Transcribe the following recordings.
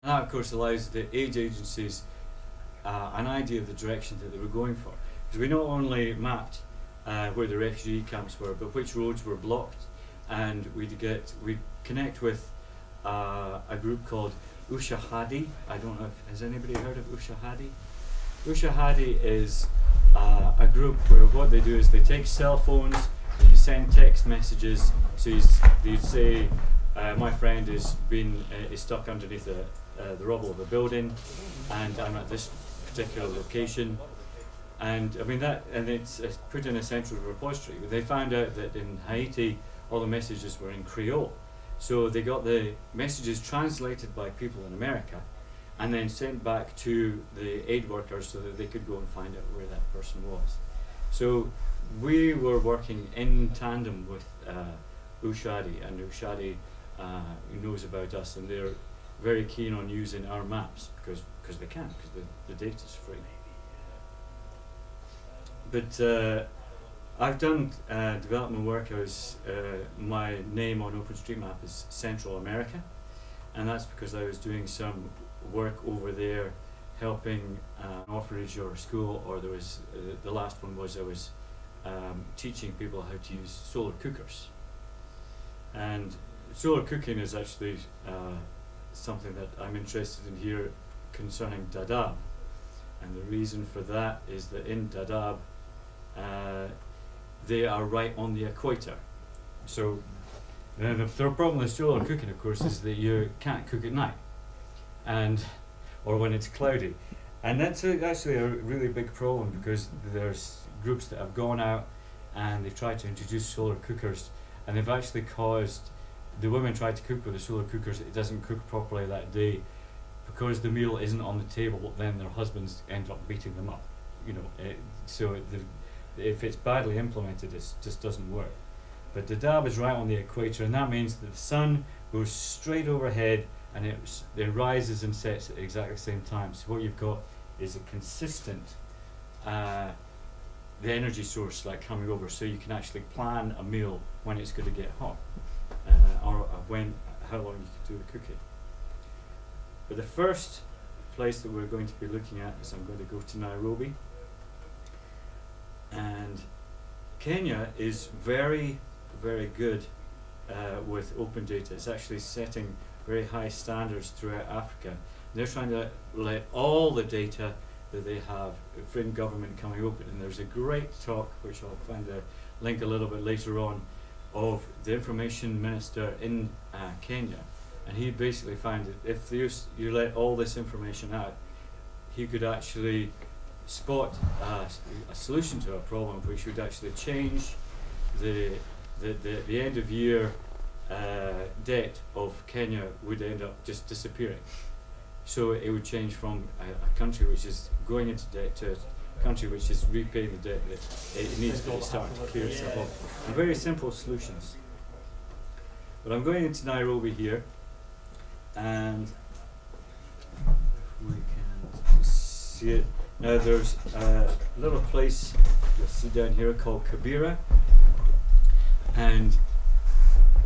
And that, of course, allows the aid agencies an idea of the direction that they were going for. Because we not only mapped where the refugee camps were, but which roads were blocked, and we'd connect with a group called Ushahadi. I don't know if has anybody heard of Ushahadi? Ushahadi is a group where what they do is they take cell phones, they send text messages. So they say, my friend is stuck underneath the rubble of a building, and I'm at this particular location. And I mean it's put in a central repository. But they found out that in Haiti, all the messages were in Creole. So they got the messages translated by people in America and then sent back to the aid workers so that they could go and find out where that person was. So we were working in tandem with Ushadi, and Ushadi knows about us, and they're very keen on using our maps because they can, because the data's free. But I've done development work. My name on OpenStreetMap is Central America, and that's because I was doing some work over there helping an orphanage or a school, or there was the last one was I was teaching people how to use solar cookers. And solar cooking is actually something that I'm interested in here concerning Dadaab, and the reason for that is that in Dadaab they are right on the equator. So the problem with solar cooking, of course, is that you can't cook at night, or when it's cloudy, and that's actually a really big problem, because there's groups that have gone out and they've tried to introduce solar cookers, and they've actually caused the women try to cook with the solar cookers. It doesn't cook properly that day because the meal isn't on the table. Then their husbands end up beating them up. If it's badly implemented, it just doesn't work. But Dadaab is right on the equator, and that means that the sun goes straight overhead, and it rises and sets at exactly the same time. So what you've got is a consistent the energy source coming over, so you can actually plan a meal when it's going to get hot, or how long you can do the cooking. But the first place that we're going to be looking at is I'm going to go to Nairobi. And Kenya is very, very good with open data. It's actually setting very high standards throughout Africa. They're trying to let all the data that they have from government coming open. And there's a great talk, which I'll find a link a little bit later on, of the information minister in Kenya. And he basically found that if you let all this information out, he could actually spot a solution to a problem, which would actually change the end of year debt of Kenya would end up just disappearing. So it would change from a country which is going into debt to a country which is repaying the debt that it needs, but it's starting to clear itself off. And very simple solutions. But I'm going into Nairobi here, and we can see it. Now there's a little place you'll see down here called Kibera, and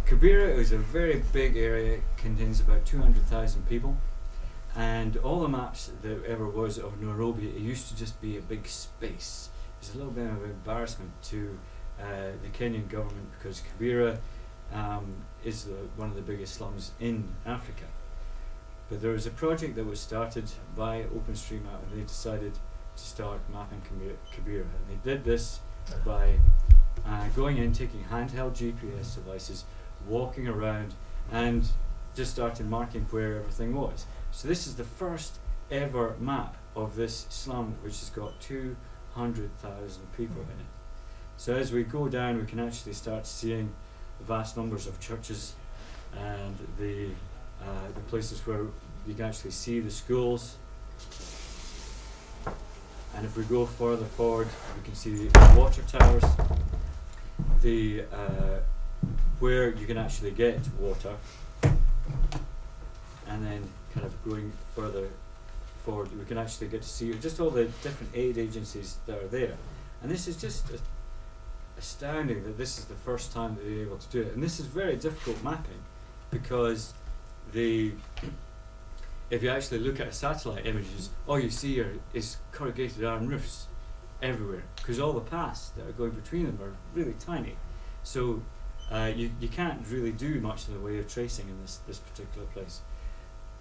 Kibera is a very big area. It contains about 200,000 people, and all the maps that ever was of Nairobi, it used to just be a big space. It's a little bit of embarrassment to the Kenyan government, because Kibera is one of the biggest slums in Africa. But there was a project that was started by OpenStreetMap, and they decided to start mapping Kibera. And they did this by going in, taking handheld GPS devices, walking around, and just started marking where everything was. So this is the first ever map of this slum, which has got 200,000 people in it. So as we go down, we can actually start seeing the vast numbers of churches and the places where you can actually see the schools. And if we go further forward, we can see the water towers, where you can actually get water. And then kind of going further forward, we can actually get to see just all the different aid agencies that are there. And this is just astounding that this is the first time that they're able to do it. And this is very difficult mapping, because if you actually look at satellite images, all you see is corrugated iron roofs everywhere, because all the paths that are going between them are really tiny. So you can't really do much in the way of tracing in this particular place.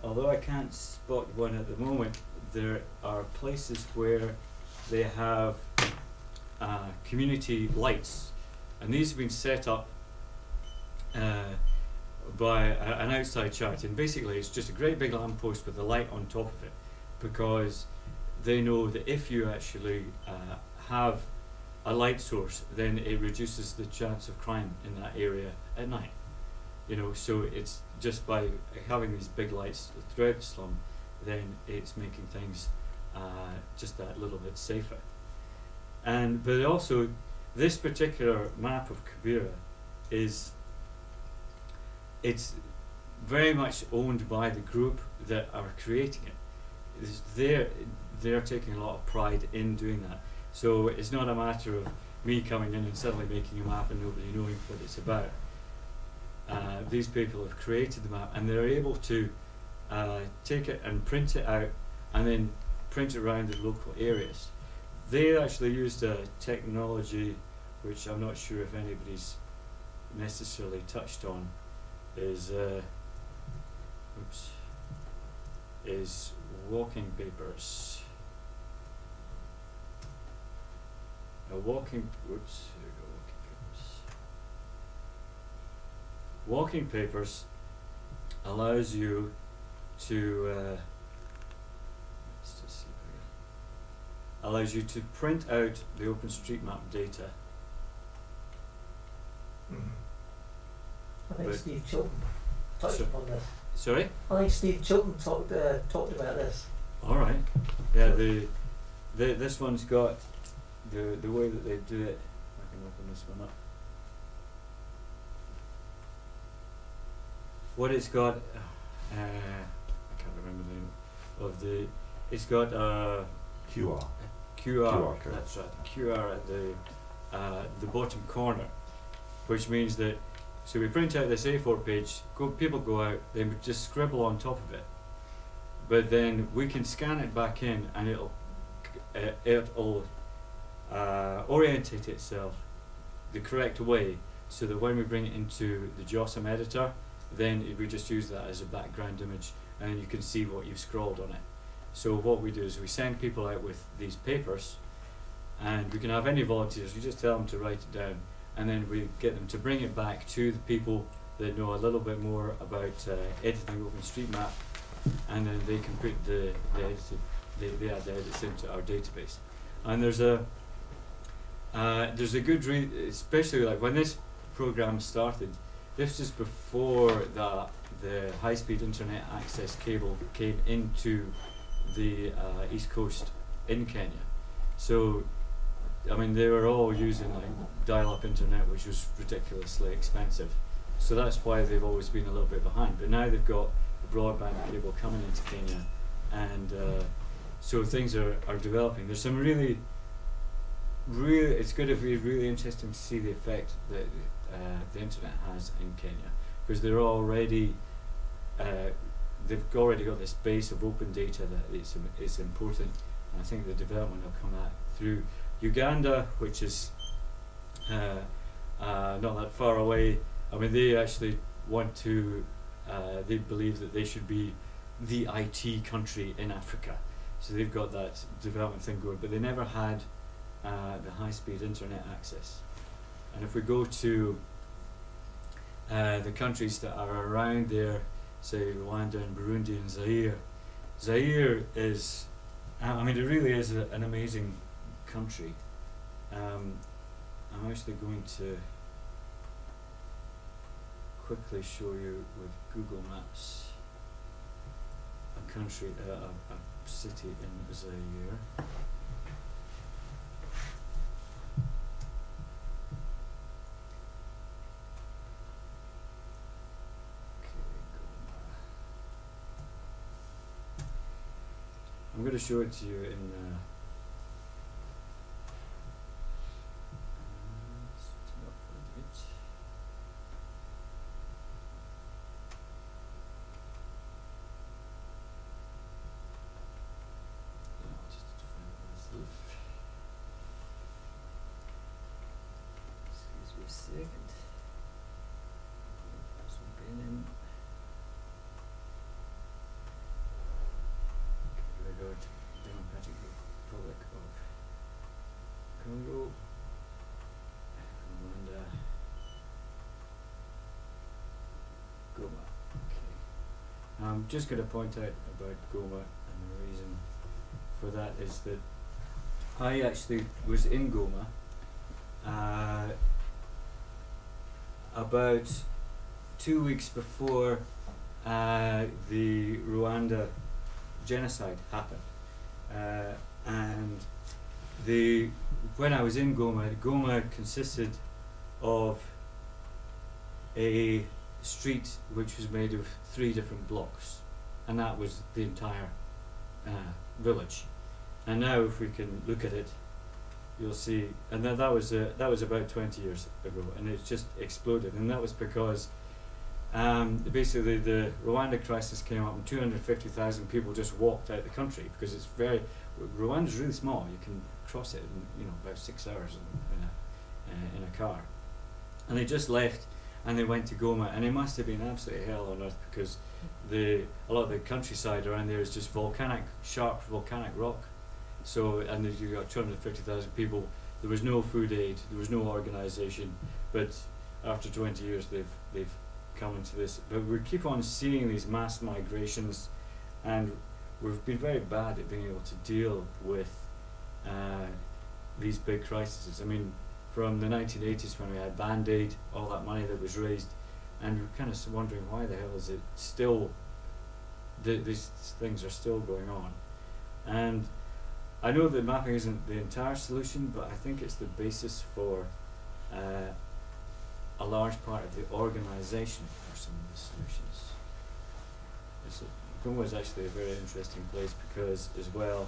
Although I can't spot one at the moment, there are places where they have community lights, and these have been set up by an outside charity, and basically it's just a great big lamppost with a light on top of it, because they know that if you actually have a light source, then it reduces the chance of crime in that area at night. You know, so it's just by having these big lights throughout the slum, then it's making things just that little bit safer. And but also, this particular map of Kibera it's very much owned by the group that are creating it. They're taking a lot of pride in doing that. So it's not a matter of me coming in and suddenly making a map and nobody knowing what it's about. These people have created the map, and they're able to take it and print it out and then print it around the local areas. They actually used a technology which I'm not sure if anybody's necessarily touched on, is walking papers. Walking papers allows you to print out the OpenStreetMap data. I think Steve Chilton touched upon this. Sorry? I think Steve Chilton talked about this. All right. Yeah. This one's got the way that they do it. I can open this one up. What it's got, I can't remember the name of the. It's got a QR. QR code. That's right. QR at the bottom corner, which means that. So we print out this A4 page. People go out. They just scribble on top of it, but then we can scan it back in, and it'll orientate itself the correct way, so that when we bring it into the JOSM editor, then we just use that as a background image, and you can see what you've scrawled on it. So what we do is we send people out with these papers, and we can have any volunteers. We just tell them to write it down, and then we get them to bring it back to the people that know a little bit more about editing OpenStreetMap, and then they can put they add the edits into our database. And there's a good especially like when this program started. This is before the high-speed internet access cable came into the east coast in Kenya. So, I mean, they were all using like dial-up internet, which was ridiculously expensive. So that's why they've always been a little bit behind. But now they've got the broadband cable coming into Kenya, and so things are developing. There's some really, it's going to be really interesting to see the effect that the internet has in Kenya, because they're already they've already got this base of open data that it's important, and I think the development will come out through Uganda, which is not that far away. I mean, they actually want to they believe that they should be the IT country in Africa, so they've got that development thing going, but they never had the high-speed internet access. And if we go to the countries that are around there, say Rwanda and Burundi and Zaire is, I mean, it really is an amazing country. I'm actually going to quickly show you with Google Maps a country, a city in Zaire. I'm going to show it to you in Republic of Congo, Rwanda, Goma. Okay. I'm just going to point out about Goma, and the reason for that is that I actually was in Goma about 2 weeks before the Rwanda genocide happened, and when I was in Goma, Goma consisted of a street which was made of 3 different blocks, and that was the entire village. And now, if we can look at it, you'll see, and that was about 20 years ago, and it's just exploded, and that was because basically the Rwanda crisis came up and 250,000 people just walked out of the country, because Rwanda's really small. You can cross it in about 6 hours in a car, and they just left and they went to Goma, and it must have been absolutely hell on earth, because a lot of the countryside around there is just sharp volcanic rock. So, and you got 250,000 people. There was no food aid, there was no organisation, but after 20 years they've come into this. But we keep on seeing these mass migrations, and we've been very bad at being able to deal with these big crises. I mean, from the 1980s, when we had Band-Aid, all that money that was raised, and we're kind of wondering why the hell is it still, these things are still going on. And I know that mapping isn't the entire solution, but I think it's the basis for a large part of the organisation for some of the solutions. Goma is actually a very interesting place because, as well,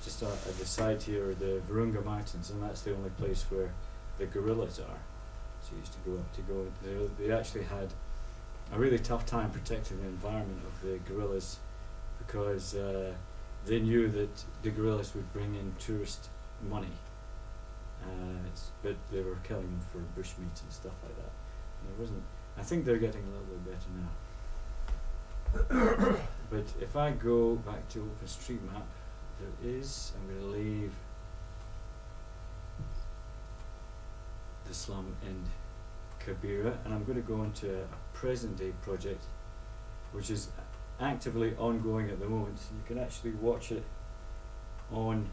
just at the side here are the Virunga Mountains, and that's the only place where the gorillas are. So you used to go up to go. They actually had a really tough time protecting the environment of the gorillas, because they knew that the gorillas would bring in tourist money, but they were killing them for bushmeat and stuff like that. And it wasn't. I think they're getting a little bit better now. But if I go back to OpenStreetMap, there is. I'm going to leave the slum in Kibera, and I'm going to go into a present-day project, which is actively ongoing at the moment. You can actually watch it on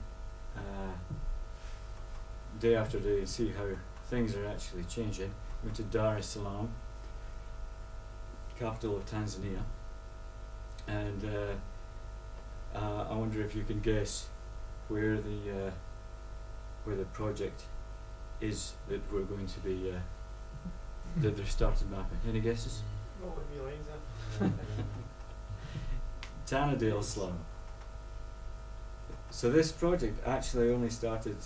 day after day and see how things are actually changing. I'm going to Dar es Salaam, capital of Tanzania, and I wonder if you can guess where the project is that we're going to be that they've started mapping. Any guesses? Tanadale slum. So this project actually only started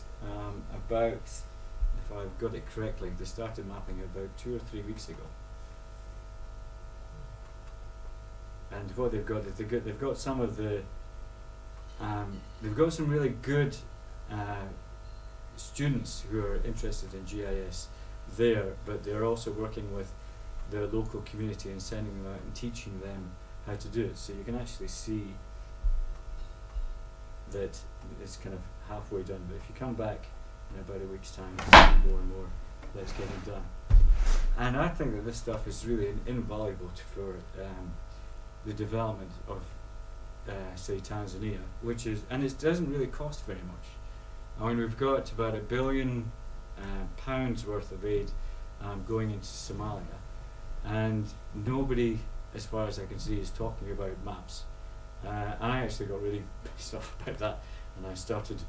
about, if I've got it correctly, they started mapping about 2 or 3 weeks ago. And what they've got is they've got some of the they've got some really good students who are interested in GIS there, but they're also working with the local community and sending them out and teaching them how to do it. So you can actually see that it's kind of halfway done, but if you come back in about a week's time, you'll see more and more that's getting done. And I think that this stuff is really invaluable for the development of say Tanzania, which is, and it doesn't really cost very much. I mean, we've got about £1 billion worth of aid going into Somalia, and nobody, as far as I can see, is talking about maps. And I actually got really pissed off about that, and I started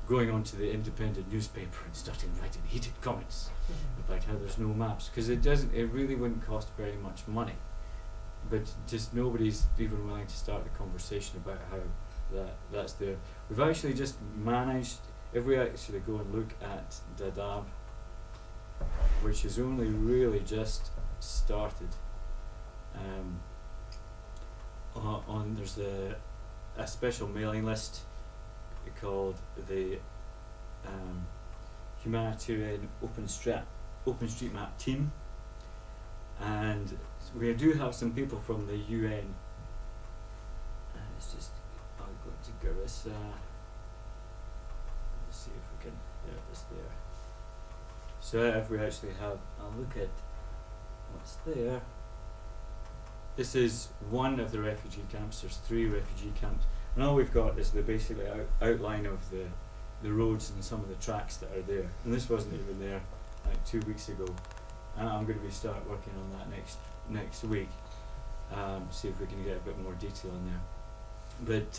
going onto the independent newspaper and started writing heated comments about how there's no maps, because it really wouldn't cost very much money, but just nobody's even willing to start a conversation about how that's there. We've actually just managed, if we actually go and look at Dadaab, which has only really just started, there's a special mailing list called the Humanitarian OpenStreetMap team, and we do have some people from the UN. It's just, I'll go to Garissa. see if we can, there it is there. So if we actually have a look at what's there, this is one of the refugee camps. There's 3 refugee camps, and all we've got is the basically outline of the roads and some of the tracks that are there. And this wasn't even there like 2 weeks ago. I'm going to be start working on that next week. See if we can get a bit more detail in there. But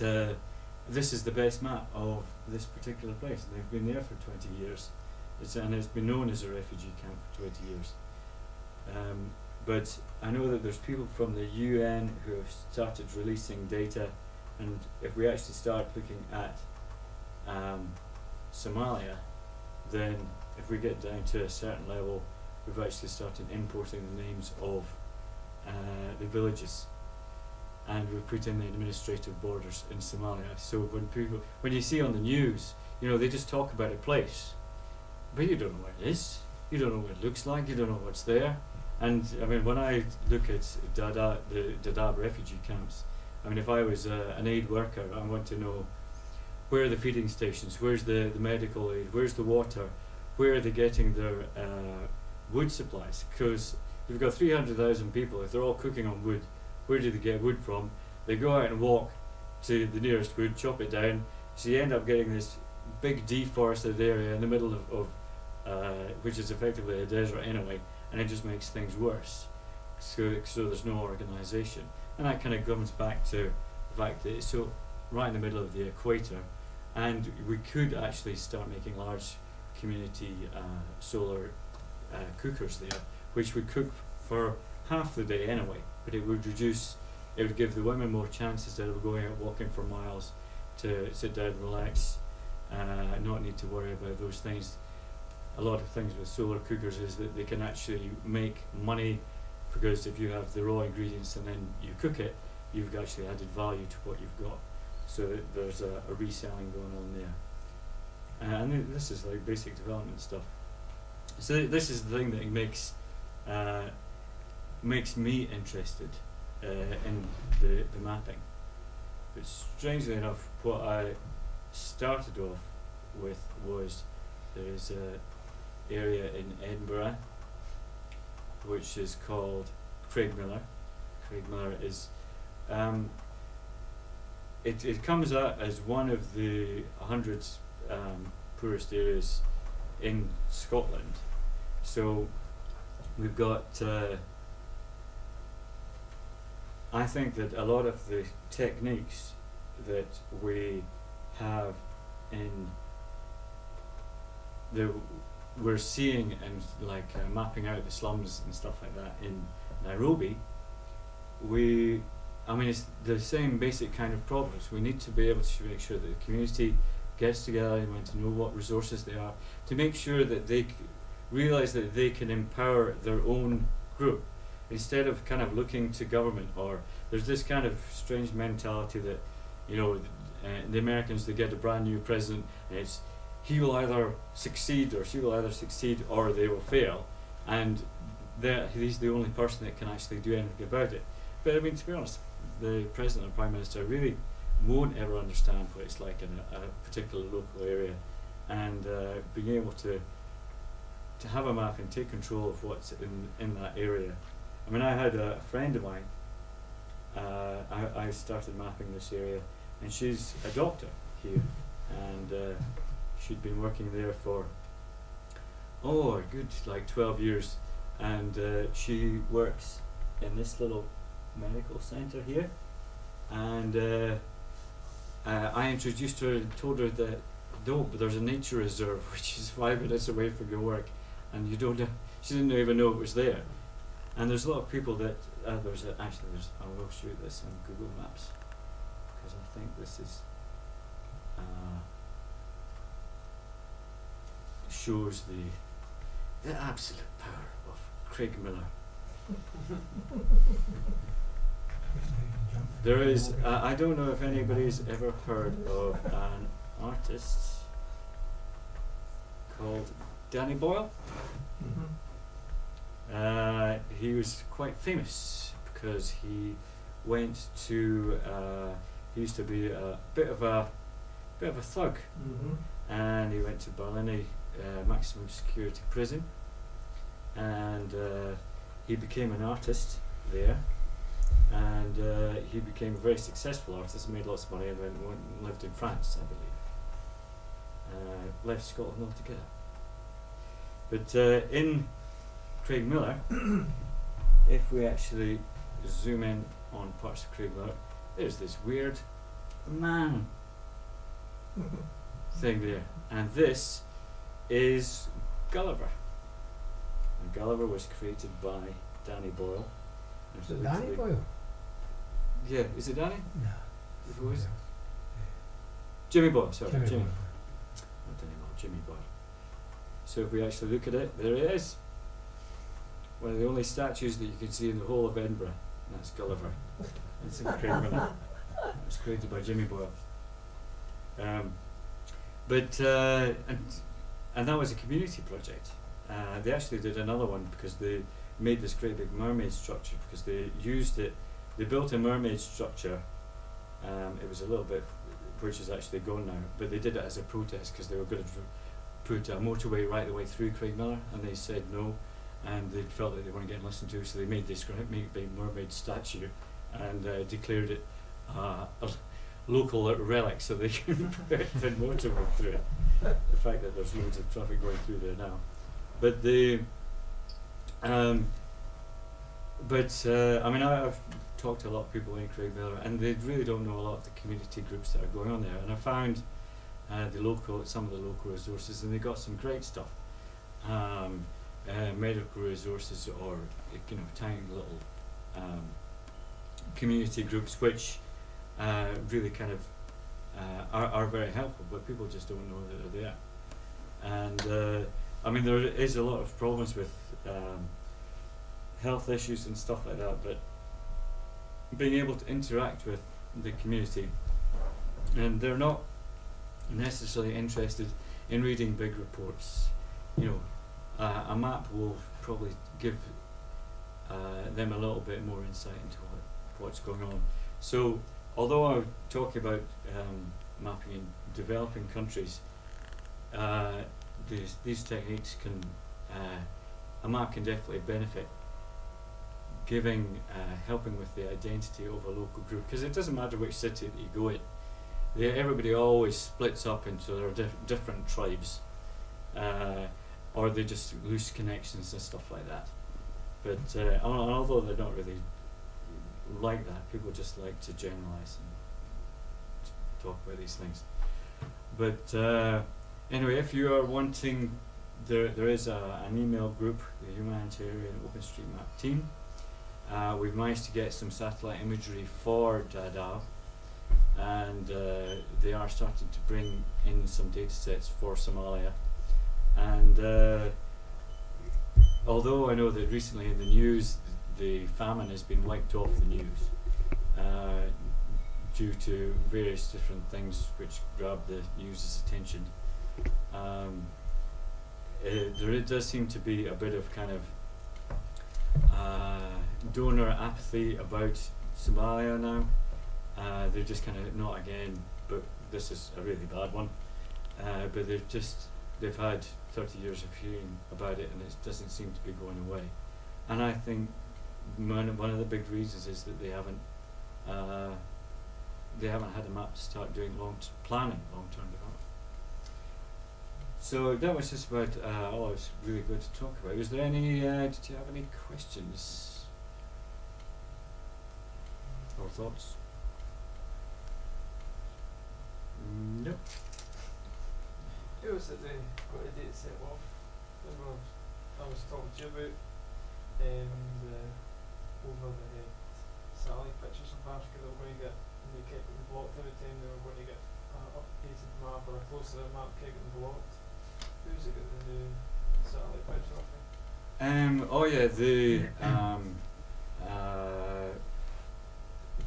this is the best map of this particular place, and they've been there for 20 years. And it's been known as a refugee camp for 20 years. But I know that there's people from the UN who have started releasing data, and if we actually start looking at Somalia, then if we get down to a certain level, we've actually started importing the names of the villages, and we've put in the administrative borders in Somalia. So when you see on the news, they just talk about a place, but you don't know where it is, you don't know what it looks like, you don't know what's there. And I mean, when I look at the Dadaab refugee camps, I mean, if I was an aid worker, I want to know where are the feeding stations, where's the medical aid, where's the water, where are they getting their wood supplies? Because you've got 300,000 people, if they're all cooking on wood, where do they get wood from? They go out and walk to the nearest wood, chop it down, so you end up getting this big deforested area in the middle of which is effectively a desert anyway, and it just makes things worse. So there's no organisation, and that kind of comes back to the fact that it's so right in the middle of the equator, and we could actually start making large community solar cookers there, which would cook for half the day anyway, but it would give the women more chances instead of going out walking for miles to sit down and relax, not need to worry about those things. A lot of things with solar cookers is that they can actually make money, because if you have the raw ingredients and then you cook it, you've actually added value to what you've got. So there's a reselling going on there. And this is like basic development stuff. So this is the thing that makes me interested in the mapping. But strangely enough, what I started off with was there's a area in Edinburgh which is called Craigmillar. Craigmillar is it comes out as one of the 100 poorest areas in Scotland. So we've got I think that a lot of the techniques that we have we're seeing and mapping out the slums and stuff like that in Nairobi, I mean, it's the same basic kind of problems. We need to be able to make sure that the community gets together and to know what resources they are, to make sure that they realise that they can empower their own group, instead of kind of looking to government. Or there's this kind of strange mentality that, the Americans, they get a brand new president and it's he will either succeed or she will either succeed or they will fail, and he's the only person that can actually do anything about it. But I mean, to be honest, the President and Prime Minister really won't ever understand what it's like in a particular local area, and being able to have a map and take control of what's in that area. I mean, I had a friend of mine, I started mapping this area, and she's a doctor here, and she'd been working there for a good 12 years, and she works in this little medical centre here, and I introduced her and told her that there's a nature reserve which is 5 minutes away from your work, and she didn't even know it was there. And there's a lot of people that I will show you this on Google Maps, because I think this is shows the absolute power of Craigmillar. There is I don't know if anybody's ever heard of an artist called Danny Boyle. He was quite famous because he went to he used to be a bit of a bit of a thug, and he went to Berlin, maximum security prison, and he became an artist there, and he became a very successful artist, made lots of money, and went and lived in France, I believe. Left Scotland altogether. But in Craig Miller, if we actually zoom in on parts of Craig Miller, there's this weird man thing there, and this is Gulliver. And Gulliver was created by Danny Boyle. Is it Danny Boyle? Yeah, is it Danny? No. Who is it? Jimmy Boyle, sorry. Jimmy Boyle. Not Danny Boyle, Jimmy Boyle. So if we actually look at it, there it is. One of the only statues that you can see in the whole of Edinburgh, and that's Gulliver. It's in Craig Miller. It was created by Jimmy Boyle. And that was a community project. They actually did another one because they made this great big mermaid structure, because they used it. They built a mermaid structure. It was a little bit, which is actually gone now, but they did it as a protest because they were going to put a motorway right the way through Craig Miller, and they said no, and they felt that they weren't getting listened to, so they made this great big mermaid statue and declared it a local relic, so they can put the motorway through it. The fact that there's loads of traffic going through there now, but I mean, I've talked to a lot of people in Craig Miller, and they really don't know a lot of the community groups that are going on there. And I found some of the local resources, and they got some great stuff, medical resources, or tiny little community groups, which really kind of are very helpful, but people just don't know that they're there. And I mean, there is a lot of problems with health issues and stuff like that, but being able to interact with the community, and they're not necessarily interested in reading big reports. A map will probably give them a little bit more insight into what's going on. So although I'm talking about mapping in developing countries, these techniques can, a map can definitely benefit helping with the identity of a local group, because it doesn't matter which city that you go in, everybody always splits up into their different tribes, or they just loose connections and stuff like that. But although they're not really like that, people just like to generalize and talk about these things. But anyway, if you are wanting, there is an email group, the Humanitarian OpenStreetMap team. We've managed to get some satellite imagery for Dadaab, and they are starting to bring in some data sets for Somalia. And although I know that recently in the news the famine has been wiped off the news due to various different things which grab the news's attention, there does seem to be a bit of kind of donor apathy about Somalia now. They're just kind of, not again, but this is a really bad one, but they've had 30 years of hearing about it, and it doesn't seem to be going away. And I think one of the big reasons is that they haven't had a map to start doing planning long-term development. So that was just about all I was really good to talk about. Was there any? Did you have any questions or thoughts? No. Who was it they got a data set off? I was talking to you about over the satellite pictures of Africa that were going to get, and they kept them blocked every time they were going to get an updated map or a closer map, kept them blocked. Who's it got the new satellite picture off? Oh yeah,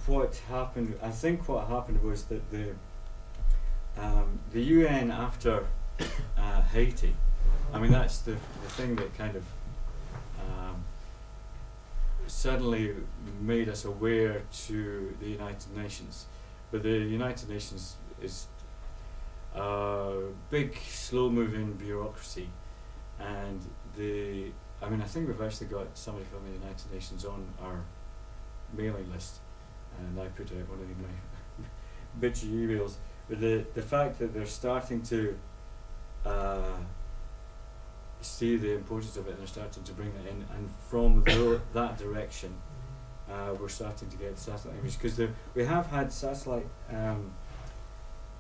what happened? I think what happened was that the UN after Haiti, I mean that's the thing that kind of suddenly made us aware to the United Nations. But the United Nations is big, slow-moving bureaucracy, and I mean, I think we've actually got somebody from the United Nations on our mailing list, and I put out one of my bitchy emails. But the fact that they're starting to see the importance of it, and they're starting to bring it in, and from that direction, we're starting to get satellite images, because we have had satellite.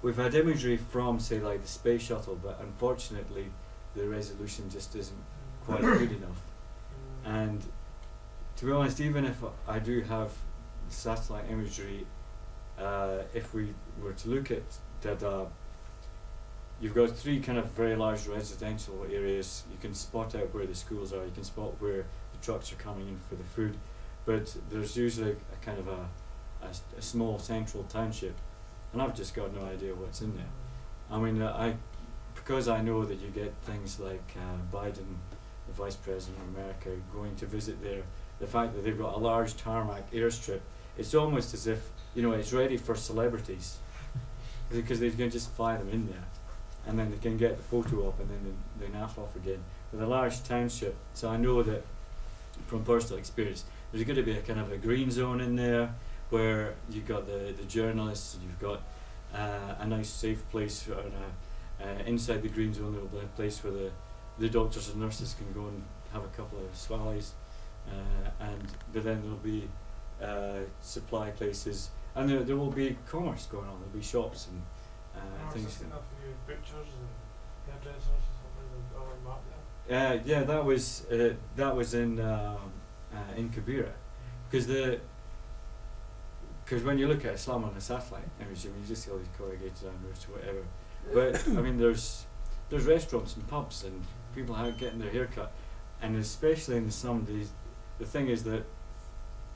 We've had imagery from, say, like the space shuttle, but unfortunately, the resolution just isn't quite good enough. And to be honest, even if I do have satellite imagery, if we were to look at Dadaab, you've got 3 kind of very large residential areas. You can spot out where the schools are, you can spot where the trucks are coming in for the food, but there's usually a kind of a small central township, and I've just got no idea what's in there. I mean, because I know that you get things like Biden, the Vice President of America, going to visit there, the fact that they've got a large tarmac airstrip, it's almost as if, you know, it's ready for celebrities, because they can just fly them in there, and then they can get the photo up, and then they naff off again. With a large township, so I know that from personal experience, there's going to be a kind of a green zone in there, where you've got the journalists, and you've got a nice safe place, and inside the green zone there will be a place where the doctors and nurses can go and have a couple of swallies, but then there'll be supply places, and there will be commerce going on. There'll be shops and things. Enough for you butchers and hairdressers or something on map there? Yeah, that was in Kibera, because when you look at a slum on a satellite image, I mean, you just see all these corrugated iron roofs or whatever. But I mean, there's restaurants and pubs, and people are getting their hair cut, and especially in the slum, the thing is that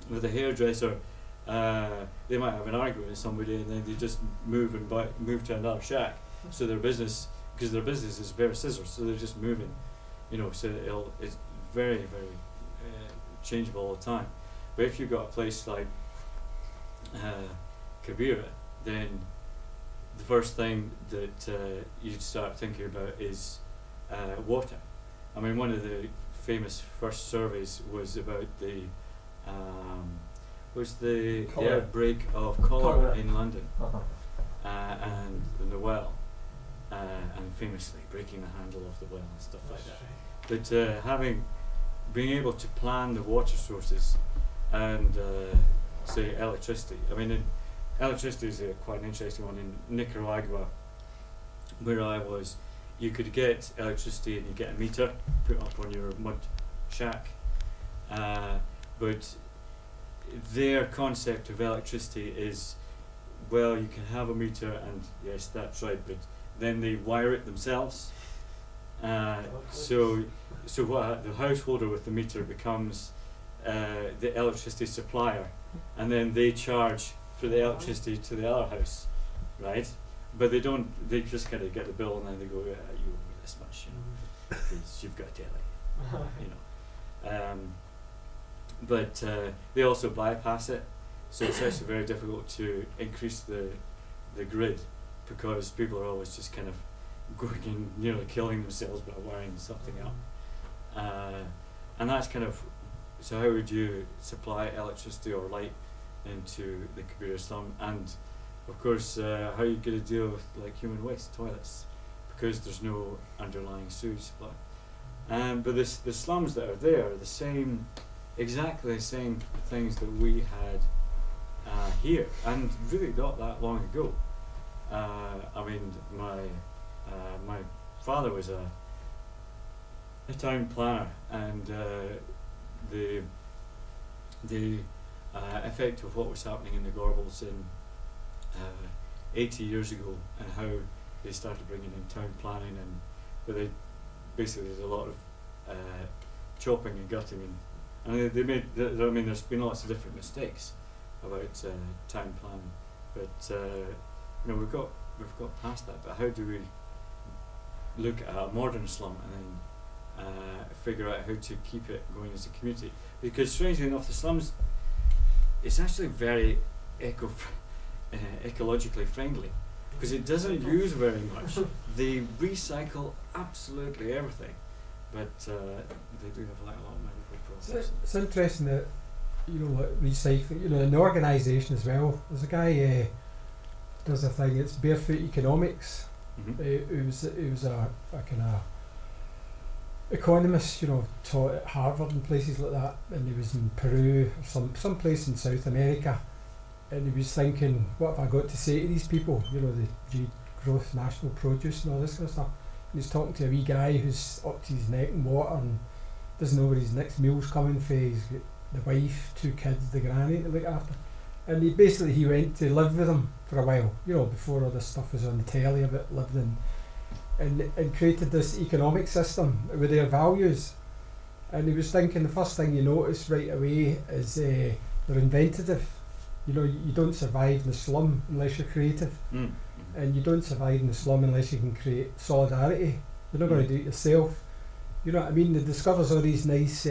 with a hairdresser, they might have an argument with somebody, and then they just move to another shack. So because their business is bare scissors, so they're just moving, you know. So it's very, very changeable all the time. But if you've got a place like Kibera, then the first thing that you'd start thinking about is water. I mean, one of the famous first surveys was about the outbreak of cholera in London, and the well, and famously breaking the handle of the well and stuff like that. But being able to plan the water sources and say electricity. I mean, electricity is quite an interesting one. In Nicaragua, where I was, you could get electricity and you get a meter put up on your mud shack, but their concept of electricity is, well, you can have a meter, and yes, that's right, but then they wire it themselves. So what the householder with the meter becomes the electricity supplier, and then they charge for the electricity to the other house, right? But they don't. They just kind of get the bill, and then they go, "You owe me this much, you know, because you've got telly," you know. But they also bypass it, so it's actually very difficult to increase the grid, because people are always just kind of going and nearly killing themselves by wiring something up. And that's kind of, so how would you supply electricity or light into the Kibera slum? And of course, how are you going to deal with like human waste, toilets, because there's no underlying sewage supply. But the slums that are there are the same, exactly the same things that we had here, and really not that long ago. I mean, my father was a town planner, and the effect of what was happening in the Gorbals in 80 years ago, and how they started bringing in town planning, and but they basically did a lot of chopping and gutting, and they made. I mean, there's been lots of different mistakes about town planning, but you know, we've got past that. But how do we look at a modern slum and then figure out how to keep it going as a community? Because strangely enough, the slums, it's actually very ecologically friendly. because it doesn't use very much. They recycle absolutely everything, but they do have like a lot of medical processing. It's interesting that, like recycling, in the organisation as well. There's a guy does a thing. It's Barefoot Economics. Who was a kind of economist, taught at Harvard and places like that, and he was in Peru, some place in South America, and he was thinking, what have I got to say to these people? The growth, national produce, and all this kind of stuff. And he's talking to a wee guy who's up to his neck in water and doesn't know where his next meal's coming for. He's got the wife, 2 kids, the granny to look after. And he went to live with him for a while, before all this stuff was on the telly about living, and created this economic system with their values. And he was thinking the first thing you notice right away is they're inventative. You don't survive in the slum unless you're creative. And you don't survive in the slum unless you can create solidarity. You're not going to do it yourself. You know what I mean? They discovers all these nice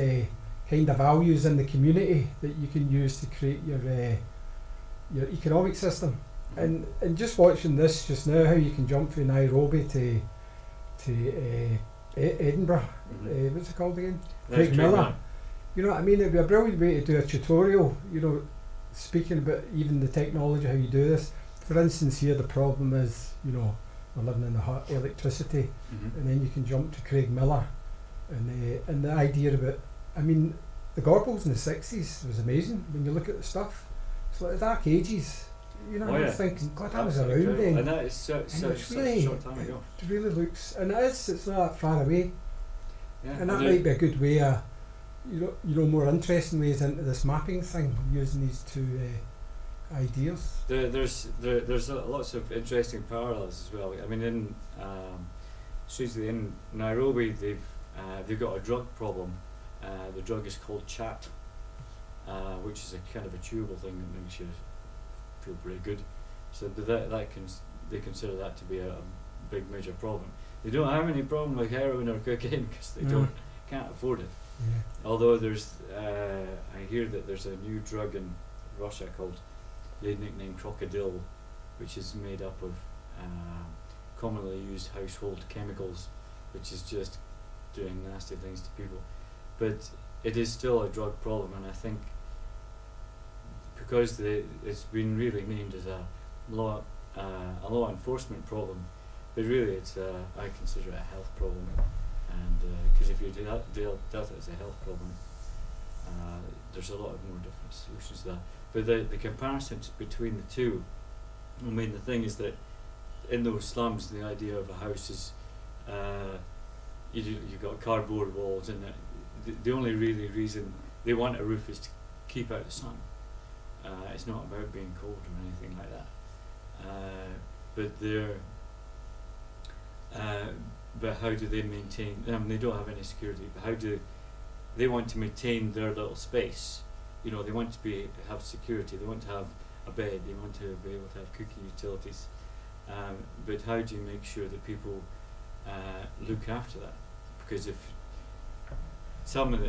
kind of values in the community that you can use to create your economic system. And just watching this just now, how you can jump from Nairobi to Edinburgh, what's it called again? Craig Miller. You know what I mean? It'd be a brilliant way to do a tutorial, speaking about even the technology, how you do this. For instance, here the problem is, we're living in the hot electricity, and then you can jump to Craig Miller, and the idea about, the Gorbals in the 60s was amazing. When you look at the stuff, it's like the Dark Ages. I'm thinking, God, that was around then. And that is such a short time ago. It really looks, and it's not that far away. Yeah, and that might be a good way of, more interesting ways into this mapping thing, using these two ideas. There's lots of interesting parallels as well. Strangely in Nairobi, they've got a drug problem. The drug is called chat, which is a kind of a chewable thing that makes you feel pretty good. So they consider that to be a big major problem. They don't have any problem with heroin or cocaine because they can't afford it. Yeah. Although I hear that there's a new drug in Russia called, they nicknamed Crocodile, which is made up of commonly used household chemicals, which is just doing nasty things to people. But it is still a drug problem, and I think because it's been really named as a law enforcement problem, but really I consider it a health problem, and because if you dealt it as a health problem, there's a lot of more different solutions to that. But the comparisons between the two, the thing is that in those slums, the idea of a house is you've got cardboard walls, and the only really reason they want a roof is to keep out the sun. It's not about being cold or anything like that. But how do they maintain? They don't have any security. But how do they want to maintain their little space? They want to have security. They want to have a bed. They want to be able to have cooking utilities. But how do you make sure that people look after that? Because if some of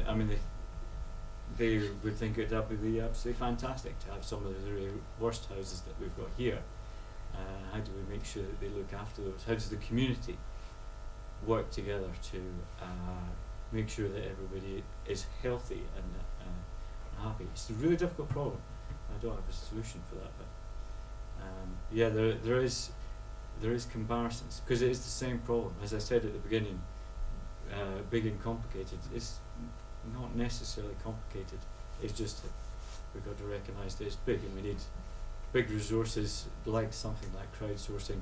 they would think it would be absolutely fantastic to have some of the really worst houses that we've got here. How do we make sure that they look after those? How does the community work together to make sure that everybody is healthy and happy? It's a really difficult problem. I don't have a solution for that, but there is comparisons, because it is the same problem. As I said at the beginning, big and complicated. It's not necessarily complicated. It's just that we've got to recognise that it's big, and we need big resources like something like crowdsourcing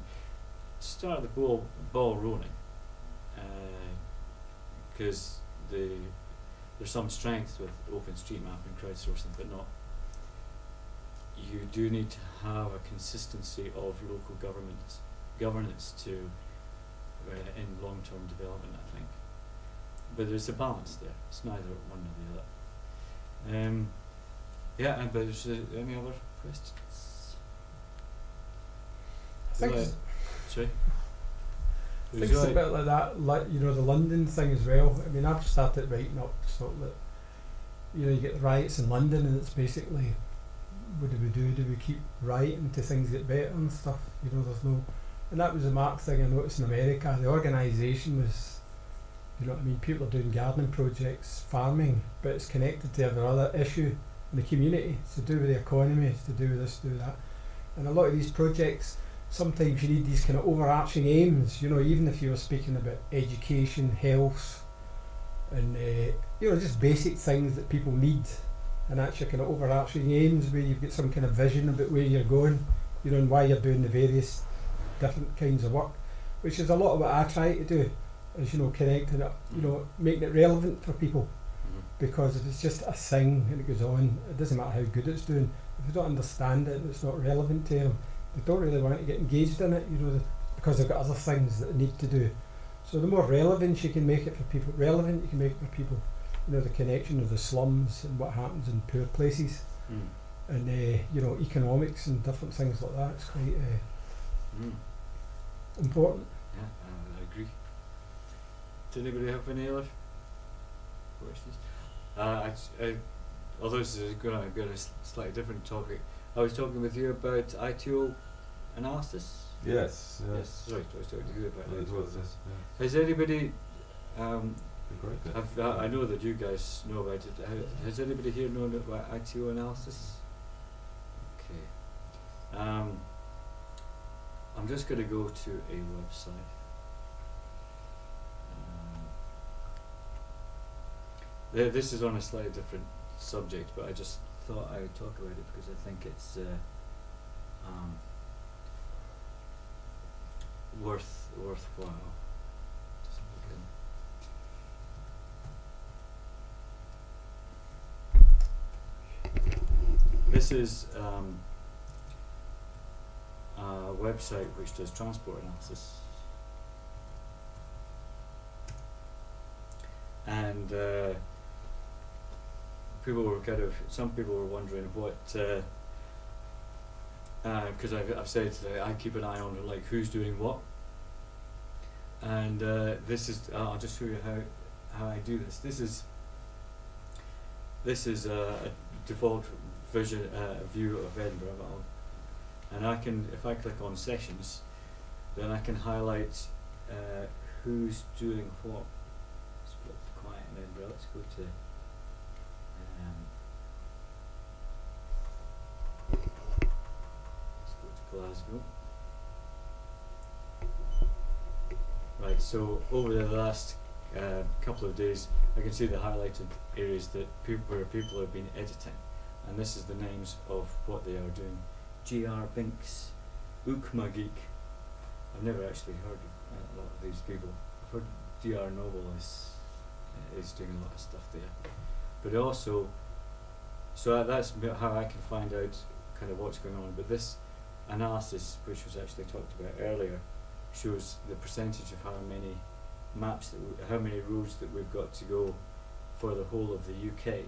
to start the ball rolling. Because there's some strength with OpenStreetMap and crowdsourcing, but not. You do need to have a consistency of local governance to in long-term development, I think. But there's a balance there. It's neither one or the other. But there's any other questions? I think sorry? I think it's a bit like that, the London thing as well. I've started writing up sort of that, you get the riots in London, and it's basically, what do we do? Do we keep rioting till things get better and stuff? There's no And that was the map thing I noticed in America. The organisation was, you know what I mean, people are doing gardening projects, farming, but it's connected to every other issue in the community. It's to do with the economy, it's to do with this, to do with that. And a lot of these projects, sometimes you need these kind of overarching aims, you know, even if you were speaking about education, health, and you know, just basic things that people need, and that's your kind of overarching aims where you've got some kind of vision about where you're going, you know, and why you're doing the various different kinds of work, which is a lot of what I try to do, is, you know, connecting it, you know, making it relevant for people, because if it's just a thing and it goes on, it doesn't matter how good it's doing. If they don't understand it and it's not relevant to them, they don't really want to get engaged in it, you know, because they've got other things that they need to do. So the more relevant you can make it for people, relevant you can make it for people, you know, the connection of the slums and what happens in poor places, and you know, economics and different things like that. It's quite important. Yeah, I agree. Does anybody have any other questions? Although this is going to be on a slightly different topic, I was talking with you about ITO analysis. Yes. Yes. Sorry, I was talking to you about It ITO. was this. Yeah. Has anybody? Great. I know that you guys know about it. Has anybody here known about ITO analysis? Okay. I'm just going to go to a website. This is on a slightly different subject, but I just thought I would talk about it because I think it's worthwhile. This is a website which does transport analysis, and some people were wondering what, because I've said I keep an eye on like who's doing what, and this is I'll just show you how I do this. This is a default view of Edinburgh, and I can, if I click on sessions, then I can highlight who's doing what. Let's put quiet in Edinburgh. Let's go to Glasgow. Right, so over the last couple of days, I can see the highlighted areas that where people have been editing, and this is the names of what they are doing. GR Binks, Ukmagik. I've never actually heard of a lot of these people. I've heard DR Noble is doing a lot of stuff there, but also, so that's how I can find out kind of what's going on. But this analysis, which was actually talked about earlier, shows the percentage of how many maps how many roads that we've got to go for the whole of the UK.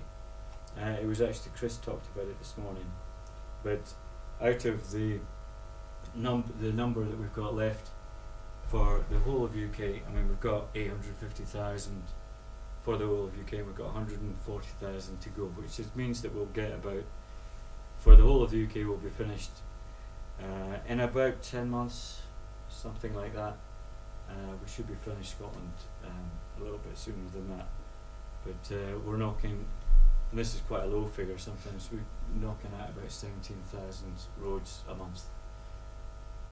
It was actually Chris talked about it this morning, but out of the number that we've got left for the whole of UK, I mean, we've got 850,000 for the whole of UK, and we've got 140,000 to go, which just means that we'll get about, for the whole of the UK, we'll be finished in about 10 months, something like that. We should be finished Scotland a little bit sooner than that, but we're knocking, and this is quite a low figure, sometimes we're knocking at about 17,000 roads a month.